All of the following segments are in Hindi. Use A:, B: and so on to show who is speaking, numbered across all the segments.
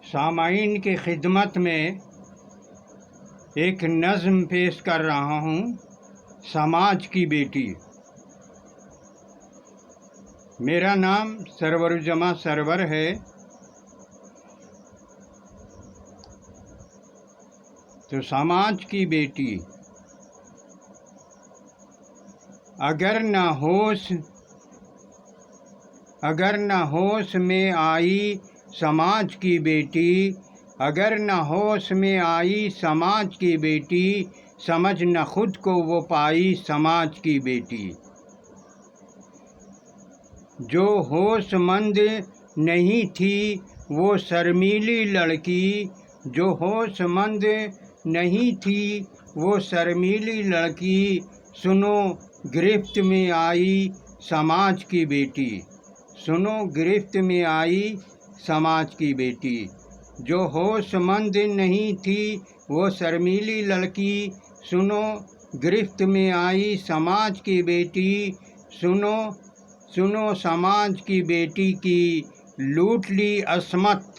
A: सामाईन की खिदमत में एक नज़्म पेश कर रहा हूँ। समाज की बेटी। मेरा नाम सरवरुजमा सरवर है। तो समाज की बेटी अगर न होश में आई समाज की बेटी, अगर न होश में आई समाज की बेटी, समझ न खुद को वो पाई समाज की बेटी। जो होशमंद नहीं थी वो शर्मीली लड़की, जो होशमंद नहीं थी वो शर्मीली लड़की, सुनो गिरफ्त में आई समाज की बेटी, सुनो गिरफ्त में आई समाज की बेटी। जो होशमंद नहीं थी वो शर्मीली लड़की, सुनो गिरफ्त में आई समाज की बेटी, सुनो सुनो समाज की बेटी की लूट ली असमत,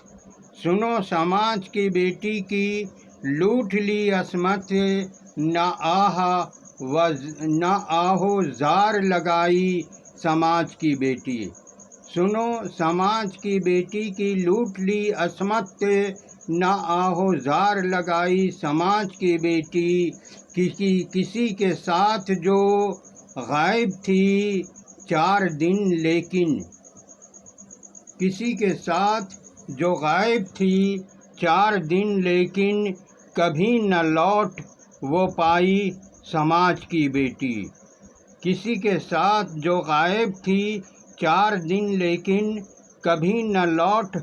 A: सुनो समाज की बेटी की लूट ली असमत, न आहो जार लगाई समाज की बेटी, सुनो समाज की बेटी की लूट ली असमत, न आहो जार लगाई समाज की बेटी। किसी के साथ जो गायब थी 4 दिन लेकिन, किसी के साथ जो गायब थी 4 दिन लेकिन, कभी न लौट वो पाई समाज की बेटी। किसी के साथ जो गायब थी 4 दिन लेकिन, कभी न लौट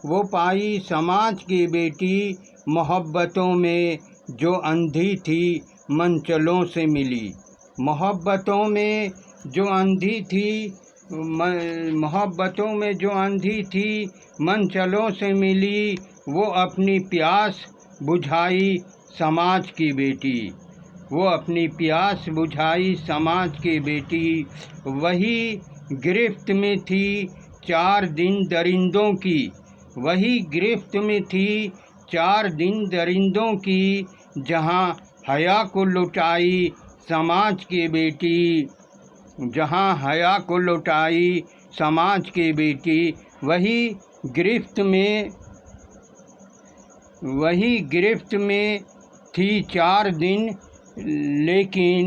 A: वो पाई समाज की बेटी। मोहब्बतों में जो अंधी थी मंचलों से मिली, मोहब्बतों में जो अंधी थी, मोहब्बतों में जो अंधी थी मंचलों से मिली, वो अपनी प्यास बुझाई समाज की बेटी, वो अपनी प्यास बुझाई समाज की बेटी। वही गिरफ्त में थी 4 दिन दरिंदों की, वही गिरफ्त में थी 4 दिन दरिंदों की, जहाँ हया को लुटाई समाज की बेटी, जहाँ हया को लुटाई समाज की बेटी। वही गिरफ्त में थी 4 दिन लेकिन,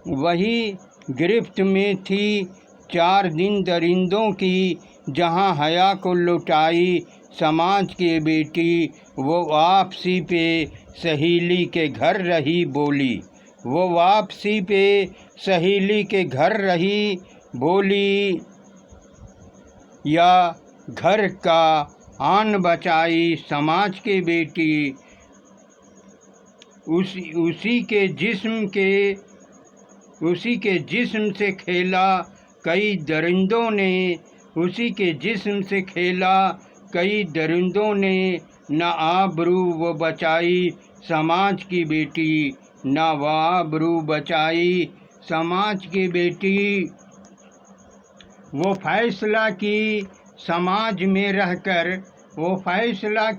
A: वही गिरफ्त में थी 4 दिन दरिंदों की, जहाँ हया को लुटाई समाज की बेटी। वो वापसी पे सहेली के घर रही बोली, वो वापसी पे सहेली के घर रही बोली, या घर का आन बचाई समाज की बेटी। उसी के जिस्म से खेला कई दरिंदों ने, उसी के जिस्म से खेला कई दरिंदों ने, न आबरू वो बचाई समाज की बेटी, न आबरू बचाई समाज की बेटी। वो फैसला की समाज में रहकर, वो फैसला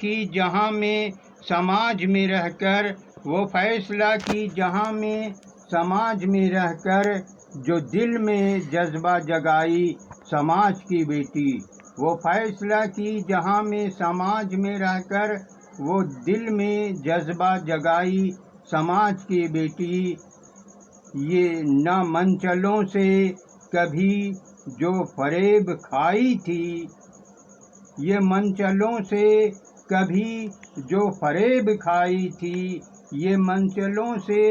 A: की जहाँ में समाज में रहकर, वो फैसला की जहाँ में समाज में रहकर, जो दिल में जज्बा जगाई समाज की बेटी। वो फैसला की जहाँ में समाज में रहकर, वो दिल में जज्बा जगाई समाज की बेटी। ये न मंचलों से कभी जो फरेब खाई थी, ये मंचलों से कभी जो फरेब खाई थी, ये मंचलों से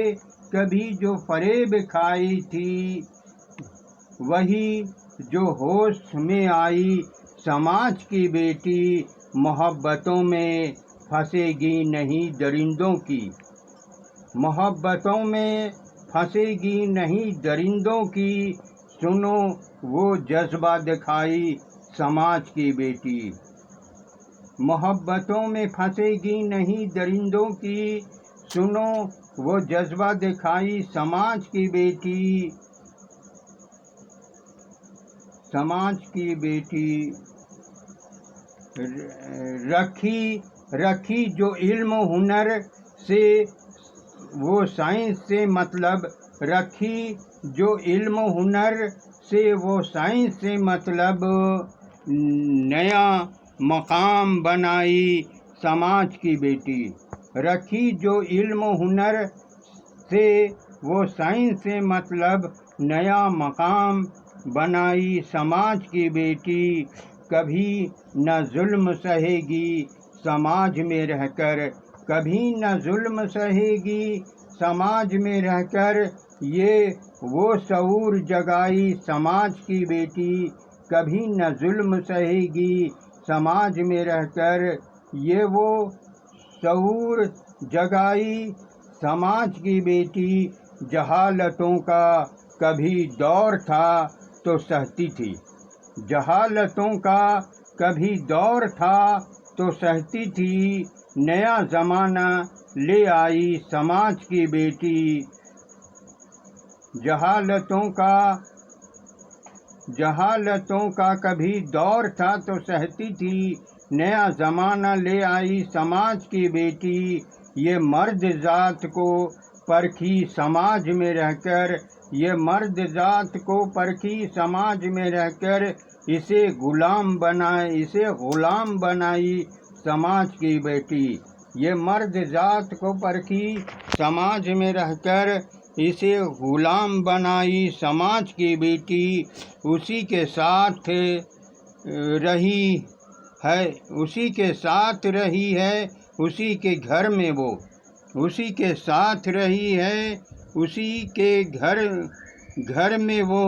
A: कभी जो फरेब खाई थी, वही जो होश में आई समाज की बेटी। मोहब्बतों में फंसेगी नहीं दरिंदों की, मोहब्बतों में फंसेगी नहीं दरिंदों की, सुनो वो जज्बा दिखाई समाज की बेटी। मोहब्बतों में फंसेगी नहीं दरिंदों की, सुनो वो जज्बा दिखाई समाज की बेटी। समाज की बेटी रखी जो इल्म हुनर से वो साइंस से मतलब रखी जो इल्म हुनर से वो साइंस से मतलब नया मकाम बनाई समाज की बेटी। रखी जो इल्म हुनर से वो साइंस से मतलब नया मकाम बनाई समाज की बेटी। कभी न जुल्म सहेगी समाज में रहकर, कभी न जुल्म सहेगी समाज में रहकर, ये वो शऊर जगाई समाज की बेटी। कभी न जुल्म सहेगी समाज में रहकर, ये वो शऊर जगाई समाज की बेटी। जहालतों का कभी दौर था तो सहती थी, जहालतों का कभी दौर था तो सहती थी, नया ज़माना ले आई समाज की बेटी। जहालतों का कभी दौर था तो सहती थी, नया ज़माना ले आई समाज की बेटी। ये मर्द ज़ात को परखी समाज में रहकर, ये मर्द ज़ात को परखी समाज में रहकर, इसे गुलाम बनाई समाज की बेटी। ये मर्द ज़ात को परखी समाज में रहकर, इसे गुलाम बनाई समाज की बेटी। उसी के साथ रही है, उसी के साथ रही है, उसी के घर में वो, उसी के साथ रही है, उसी के घर में वो,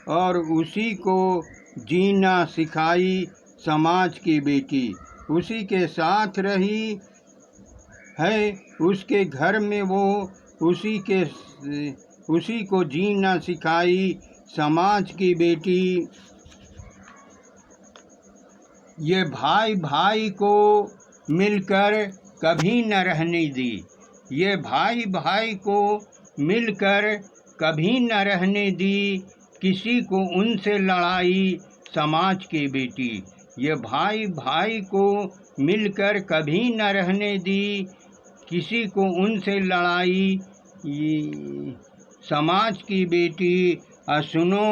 A: और उसी को जीना सिखाई समाज की बेटी। उसी के साथ रही है, उसके घर में वो, उसी को जीना सिखाई समाज की बेटी। ये भाई भाई को मिलकर कभी न रहने दी, ये भाई भाई को मिलकर कभी न रहने दी, किसी को उनसे लड़ाई समाज की बेटी। ये भाई भाई को मिलकर कभी न रहने दी, किसी को उनसे लड़ाई समाज की बेटी। सुनो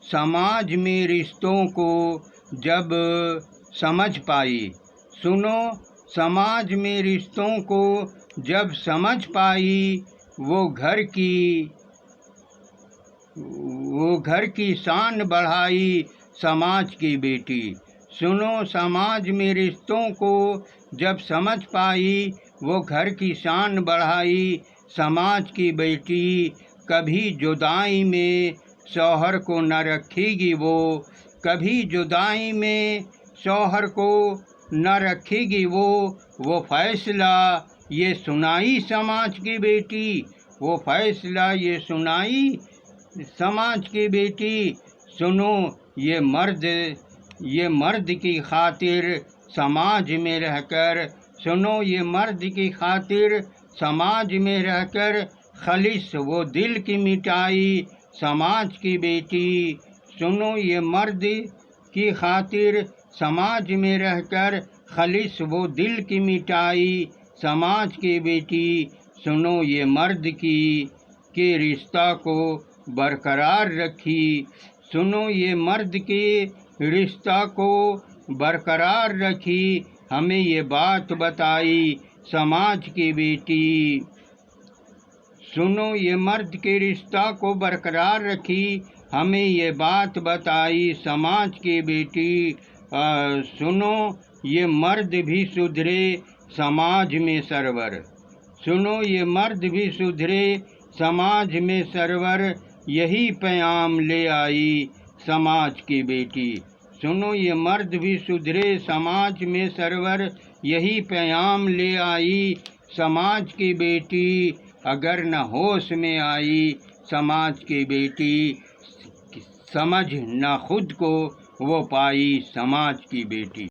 A: समाज में रिश्तों को जब समझ पाई, सुनो समाज में रिश्तों को जब समझ पाई, वो घर की शान बढ़ाई समाज की बेटी। सुनो समाज में रिश्तों को जब समझ पाई, वो घर की शान बढ़ाई समाज की बेटी। कभी जुदाई में शौहर को न रखेगी वो, कभी जुदाई में शौहर को न रखेगी वो फैसला ये सुनाई समाज की बेटी, वो फैसला ये सुनाई समाज की बेटी। सुनो ये मर्द की खातिर समाज में रहकर, सुनो ये मर्द की खातिर समाज में रहकर, खलिस वो दिल की मिटाई समाज की बेटी। सुनो ये मर्द की खातिर समाज में रहकर, खलिस वो दिल की मिटाई समाज की बेटी। सुनो ये मर्द के रिश्ता को बरकरार रखी, सुनो ये मर्द के रिश्ता को बरकरार रखी, हमें ये बात बताई समाज की बेटी। सुनो ये मर्द के रिश्ता को बरकरार रखी, हमें ये बात बताई समाज की बेटी। सुनो ये मर्द भी सुधरे समाज में सरवर, सुनो ये मर्द भी सुधरे समाज में सरवर, यही पैगाम ले आई समाज की बेटी। सुनो ये मर्द भी सुधरे समाज में सरवर, यही पैगाम ले आई समाज की बेटी। अगर न होश में आई समाज की बेटी, समझ न खुद को वो पाई समाज की बेटी।